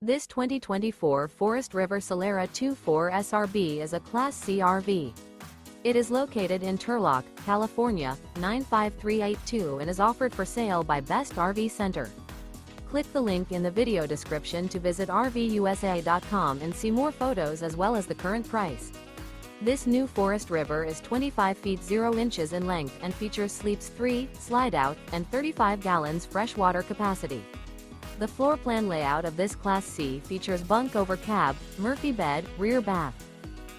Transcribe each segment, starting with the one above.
This 2024 Forest River Solera 2.4 SRB is a Class C RV. It is located in Turlock, California, 95382 and is offered for sale by Best RV Center. Click the link in the video description to visit RVUSA.com and see more photos as well as the current price. This new Forest River is 25 feet 0 inches in length and features sleeps 3, Slideout, and 35 gallons freshwater capacity. The floor plan layout of this Class C features bunk over cab, Murphy bed, rear bath.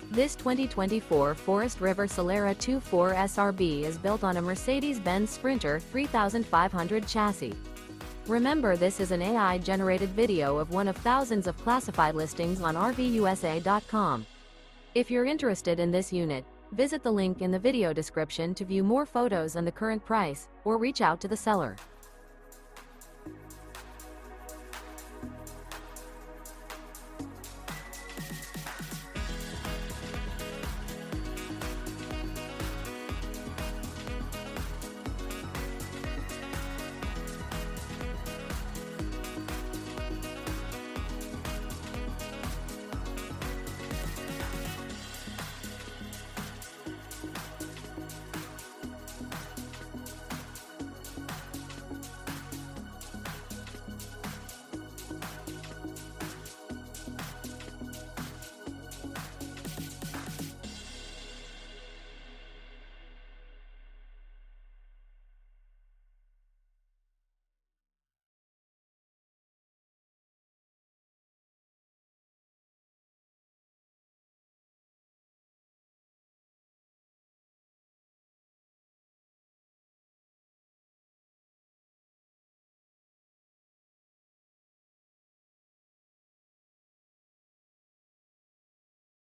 This 2024 Forest River Solera 2.4 SRB is built on a Mercedes-Benz Sprinter 3500 chassis. Remember, this is an AI-generated video of one of thousands of classified listings on RVUSA.com. If you're interested in this unit, visit the link in the video description to view more photos and the current price, or reach out to the seller.